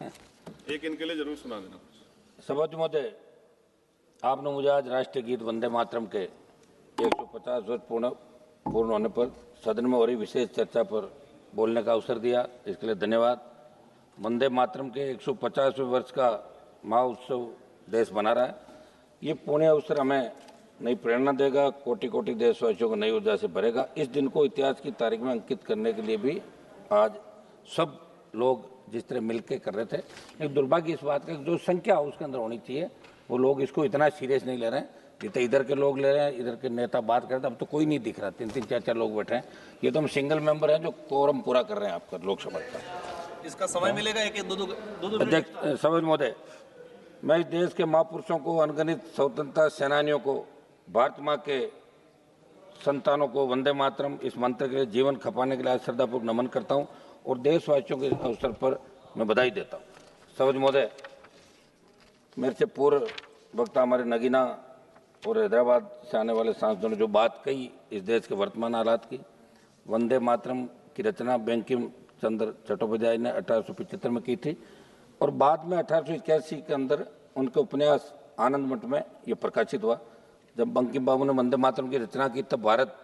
एक इनके लिए जरूर सुना देना। सभापति महोदय, आपने मुझे आज राष्ट्रीय गीत वंदे मातरम के 150 वर्ष पूर्ण होने पर सदन में हो रही विशेष चर्चा पर बोलने का अवसर दिया, इसके लिए धन्यवाद। वंदे मातरम के 150वें वर्ष का महोत्सव देश मना रहा है। ये पुण्य अवसर हमें नई प्रेरणा देगा, कोटि कोटि देशवासियों को नई ऊर्जा से भरेगा। इस दिन को इतिहास की तारीख में अंकित करने के लिए भी आज सब लोग जिस तरह मिलकर कर रहे थे, लेकिन दुर्भाग्य इस बात का जो संख्या उसके अंदर होनी चाहिए, वो लोग इसको इतना सीरियस नहीं ले रहे हैं जितने इधर के लोग ले रहे हैं। इधर के नेता बात कर रहे थे, अब तो कोई नहीं दिख रहा, 3-3 4-4 लोग बैठे हैं। ये तो हम सिंगल मेंबर हैं जो कोरम पूरा कर रहे हैं आपका लोकसभा का। इसका समय मिलेगा एक दो अध्यक्ष सभापति महोदय, मैं इस देश के महापुरुषों को, अनगिनत स्वतंत्रता सेनानियों को, भारत माँ के संतानों को वंदे मातरम इस मंत्र के लिए जीवन खपाने के लिए आज श्रद्धापूर्वक नमन करता हूँ और देशवासियों के अवसर पर मैं बधाई देता हूँ। सभापति महोदय, मेरे से पूर्व वक्ता हमारे नगीना और हैदराबाद से आने वाले सांसदों ने जो बात कही इस देश के वर्तमान हालात की, वंदे मातरम की रचना बंकिम चंद्र चट्टोपाध्याय ने 1875 में की थी और बाद में 1881 के अंदर उनके उपन्यास आनंद मठ में ये प्रकाशित हुआ। जब बंकिम बाबू ने वंदे मातरम की रचना की तब भारत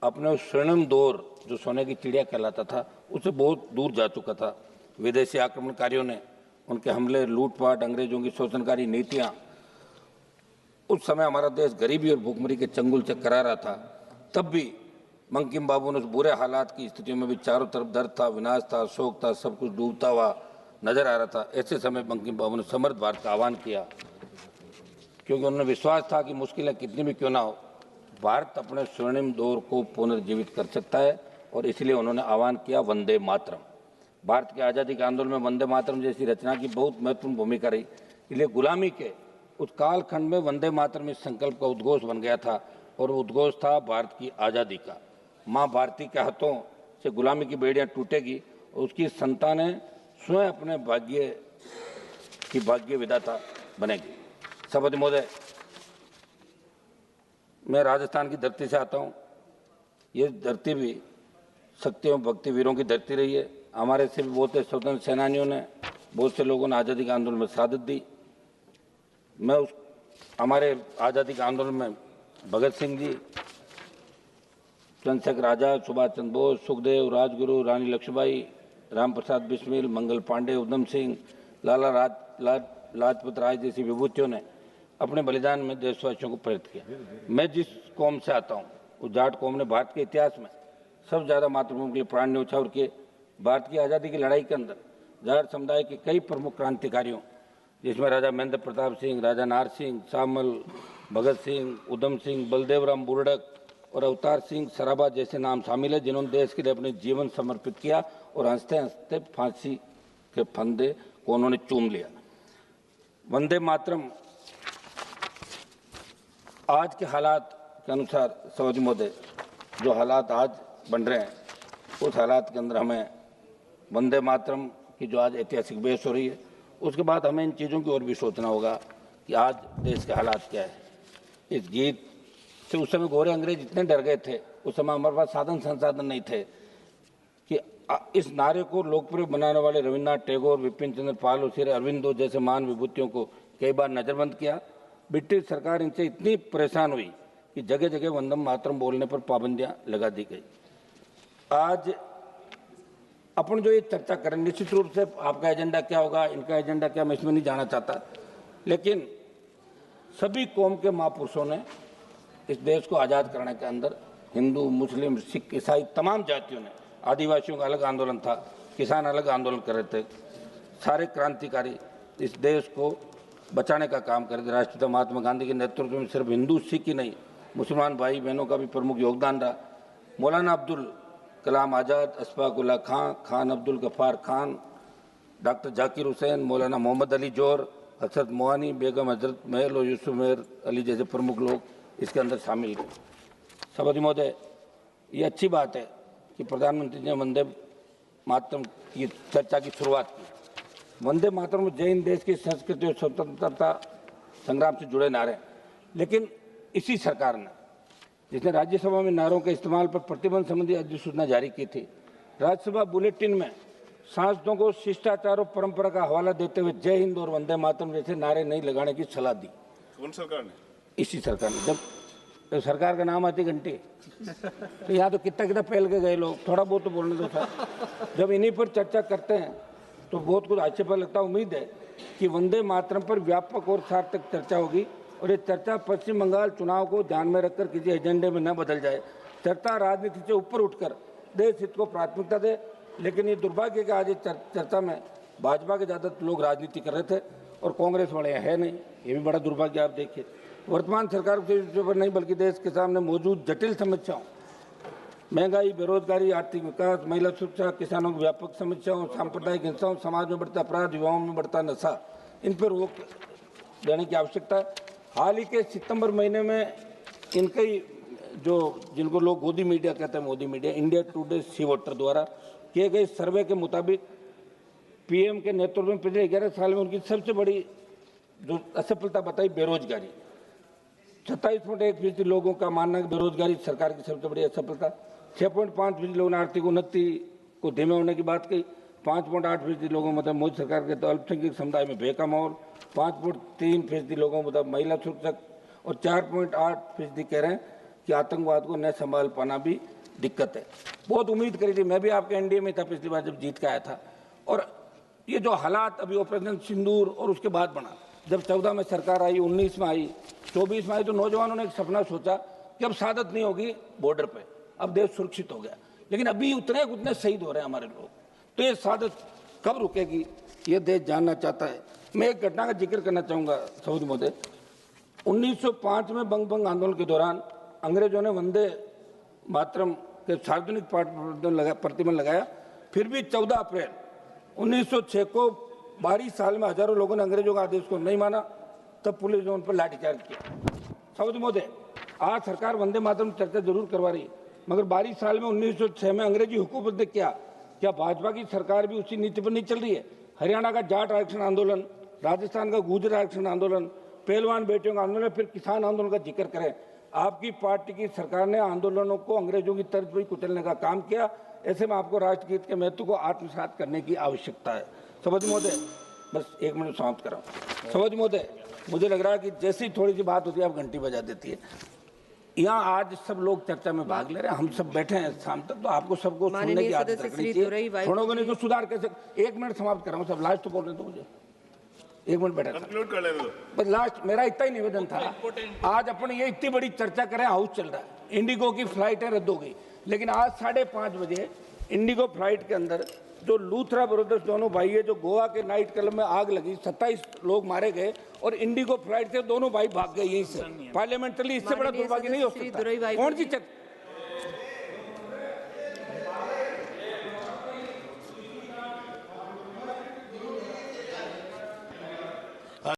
अपने उस स्वर्णिम दौर जो सोने की चिड़िया कहलाता था उससे बहुत दूर जा चुका था। विदेशी आक्रमणकारियों ने उनके हमले, लूटपाट, अंग्रेजों की शोषणकारी नीतियाँ, उस समय हमारा देश गरीबी और भूखमरी के चंगुल से करा रहा था। तब भी बंकिम बाबू ने उस बुरे हालात की स्थितियों में भी चारों तरफ दर्द था, विनाश था, शोक था, सब कुछ डूबता हुआ नजर आ रहा था। ऐसे समय बंकिम बाबू ने समर्थ भारत का आह्वान किया, क्योंकि उन्होंने विश्वास था कि मुश्किलें कितनी भी क्यों ना हो, भारत अपने स्वर्णिम दौर को पुनर्जीवित कर सकता है और इसलिए उन्होंने आह्वान किया वंदे मातरम। भारत की आज़ादी के आंदोलन में वंदे मातरम जैसी रचना की बहुत महत्वपूर्ण भूमिका रही। इसलिए गुलामी के उस कालखंड में वंदे मातरम इस संकल्प का उद्घोष बन गया था और वो उद्घोष था भारत की आज़ादी का। माँ भारती के हाथों से गुलामी की बेड़ियाँ टूटेगी और उसकी संतानें स्वयं अपने भाग्य विधाता बनेगी। सभापति महोदय, मैं राजस्थान की धरती से आता हूँ। ये धरती भी शक्तियों भक्ति वीरों की धरती रही है। हमारे से भी बहुत से स्वतंत्र सेनानियों ने, बहुत से लोगों ने आज़ादी के आंदोलन में शहादत दी। मैं हमारे आज़ादी के आंदोलन में भगत सिंह जी, चंद्रशेखर आजाद, सुभाष चंद्र बोस, सुखदेव, राजगुरु, रानी लक्ष्मीबाई, राम प्रसाद बिस्मिल, मंगल पांडे, उधम सिंह, लाला लाजपत राय जैसी विभूतियों ने अपने बलिदान में देशवासियों को प्रेरित किया। मैं जिस कौम से आता हूँ उस जाट कौम ने भारत के इतिहास में सबसे ज़्यादा मातृभूमि के लिए प्राण न्यौछावर किए। भारत की आज़ादी की लड़ाई के अंदर जाट समुदाय के कई प्रमुख क्रांतिकारियों, जिसमें राजा महेंद्र प्रताप सिंह, राजा नार सिंह, शामल, भगत सिंह, उधम सिंह, बलदेवराम बुर्डक और अवतार सिंह सराबा जैसे नाम शामिल है, जिन्होंने देश के लिए अपने जीवन समर्पित किया और हंसते हंसते फांसी के फंदे को उन्होंने चूम लिया। वंदे मातरम आज के हालात के अनुसार, सभापति महोदय, जो हालात आज बन रहे हैं उस हालात के अंदर हमें वंदे मातरम की जो आज ऐतिहासिक बहस हो रही है उसके बाद हमें इन चीज़ों की ओर भी सोचना होगा कि आज देश के हालात क्या है। इस गीत से उस समय गोरे अंग्रेज इतने डर गए थे, उस समय हमारे पास साधन संसाधन नहीं थे कि इस नारे को लोकप्रिय बनाने वाले रविन्द्रनाथ टैगोर, विपिन चंद्र पाल और श्री अरविंदो जैसे महान विभूतियों को कई बार नजरबंद किया। ब्रिटिश सरकार इनसे इतनी परेशान हुई कि जगह जगह वंदे मातरम बोलने पर पाबंदियां लगा दी गई। आज अपन जो ये चर्चा करें, निश्चित रूप से आपका एजेंडा क्या होगा, इनका एजेंडा क्या, मैं इसमें नहीं जाना चाहता, लेकिन सभी कौम के महापुरुषों ने इस देश को आज़ाद करने के अंदर हिंदू, मुस्लिम, सिख, ईसाई तमाम जातियों ने, आदिवासियों का अलग आंदोलन था, किसान अलग आंदोलन कर रहे थे, सारे क्रांतिकारी इस देश को बचाने का काम कर रहे थे। राष्ट्रपिता महात्मा गांधी के नेतृत्व में सिर्फ हिंदू सिख ही नहीं, मुसलमान भाई बहनों का भी प्रमुख योगदान रहा। मौलाना अब्दुल कलाम आज़ाद, अशफाक उल्लाह खां, खान अब्दुल गफ्फार खान, डॉक्टर जाकिर हुसैन, मौलाना मोहम्मद अली जोर, हजरत मोहानी बेगम, हजरत महल और यूसुफ मेहर अली जैसे प्रमुख लोग इसके अंदर शामिल हुए। सभापति महोदय, ये अच्छी बात है कि प्रधानमंत्री ने वंदे मातरम की चर्चा की शुरुआत की। वंदे मातरम जय हिंद देश की संस्कृति और स्वतंत्रता संग्राम से जुड़े नारे, लेकिन इसी सरकार ने, जिसने राज्यसभा में नारों के इस्तेमाल पर प्रतिबंध संबंधी अधिसूचना जारी की थी, राज्यसभा बुलेटिन में सांसदों को शिष्टाचार और परंपरा का हवाला देते हुए जय हिंद और वंदे मातरम जैसे नारे नहीं लगाने की सलाह दी। कौन सरकार ने? इसी सरकार ने। जब तो सरकार का नाम आती घंटी, तो यहाँ तो कितना कितना पहल के गए लोग, थोड़ा बहुत तो बोलने दो था। जब इन्हीं पर चर्चा करते हैं तो बहुत कुछ आक्षेप लगता है। उम्मीद है कि वंदे मातरम पर व्यापक और सार्थक चर्चा होगी और ये चर्चा पश्चिम बंगाल चुनाव को ध्यान में रखकर किसी एजेंडे में न बदल जाए। चर्चा राजनीति से ऊपर उठकर देश हित को प्राथमिकता दे। लेकिन ये दुर्भाग्य कि आज ये चर्चा में भाजपा के ज़्यादा लोग राजनीति कर रहे थे और कांग्रेस वाले है नहीं। ये भी बड़ा दुर्भाग्य। आप देखिए, वर्तमान सरकार के ऊपर नहीं बल्कि देश के सामने मौजूद जटिल समस्याओं, महंगाई, बेरोजगारी, आर्थिक विकास, महिला सुरक्षा, किसानों की व्यापक समस्याओं, सांप्रदायिक हिंसाओं, समाज में बढ़ता अपराध, युवाओं में बढ़ता नशा, इन पर रोक देने की आवश्यकता है। हाल ही के सितंबर महीने में इनके जो जिनको लोग गोदी मीडिया कहते हैं, मोदी मीडिया, इंडिया टुडे सी वोटर द्वारा किए गए सर्वे के मुताबिक पीएम के नेतृत्व में पिछले 11 साल में उनकी सबसे बड़ी जो असफलता बताई बेरोजगारी। 27.1% लोगों का मानना है कि बेरोजगारी सरकार की सबसे बड़ी असफलता। 6.5% लोगों ने आर्थिक उन्नति को धीमे होने की बात कही। 5.8% लोगों मतलब मोदी सरकार के तो अल्पसंख्यक समुदाय में भय का माहौल। 5.3% लोगों मतलब महिला सुरक्षा और 4.8% कह रहे हैं कि आतंकवाद को न संभाल पाना भी दिक्कत है। बहुत उम्मीद करी थी, मैं भी आपके एनडीए में था पिछली बार जब जीत के आया था। और ये जो हालात अभी ऑपरेशन सिंदूर और उसके बाद बना, जब 14 में सरकार आई, 19 में आई, 24 में आई, तो नौजवानों ने एक सपना सोचा कि अब सादत नहीं होगी बॉर्डर पे, अब देश सुरक्षित हो गया। लेकिन अभी उतने शहीद हो रहे हैं हमारे लोग, तो ये सादत कब रुकेगी ये देश जानना चाहता है। मैं एक घटना का जिक्र करना चाहूँगा सऊदी महोदय। 1905 में बंग आंदोलन के दौरान अंग्रेजों ने वंदे मातरम के सार्वजनिक प्रतिबंध लगाया। फिर भी 14 अप्रैल 1906 को 12 साल में हजारों लोगों ने अंग्रेजों के आदेश को नहीं माना। तब पुलिस ने उन पर लाठीचार्ज किया। सऊदी महोदय, आज सरकार वंदे मातरम चर्चा जरूर करवा रही है, मगर 12 साल में 1906 में अंग्रेजी हुकूमत ने क्या भाजपा की सरकार भी उसी नीति पर नहीं चल रही है? हरियाणा का जाट आरक्षण आंदोलन, राजस्थान का गुर्जर आरक्षण आंदोलन, पहलवान बेटियों का आंदोलन, फिर किसान आंदोलन का जिक्र करें। आपकी पार्टी की सरकार ने आंदोलनों को अंग्रेजों की तर्ज पर कुचलने का काम किया। ऐसे में आपको राष्ट्रगीत के महत्व को आत्मसात करने की आवश्यकता है। सभापति महोदय, बस 1 मिनट समाप्त कर रहा हूँ। सभापति महोदय, मुझे लग रहा है कि जैसे ही थोड़ी सी बात होती है आप घंटी बजा देती है। यहाँ आज सब लोग चर्चा में भाग ले रहे हैं, हम सब बैठे हैं शाम तक, तो आपको सबको सुनने की आदत रखनी चाहिए। छोड़ोगे नहीं तो सुधार कैसे? 1 मिनट समाप्त कर रहा हूँ, सब लास्ट तो बोल रहे थे मुझे 1 मिनट बैठा कंक्लूड कर लेने दो। बस लास्ट मेरा इतना ही निवेदन था। आज अपन ये इतनी बड़ी चर्चा करें, हाउस चल रहा है, इंडिगो की फ्लाइटें रद्द हो गई, लेकिन आज 5:30 बजे इंडिगो फ्लाइट के अंदर जो लूथरा ब्रदर्स दोनों भाई है, जो गोवा के नाइट क्लब में आग लगी, 27 लोग मारे गए और इंडिगो फ्लाइट से दोनों भाई भाग गए यहीं से। पार्लियामेंट चली, इससे बड़ा दुर्भाग्य नहीं हो सकता। कौन सी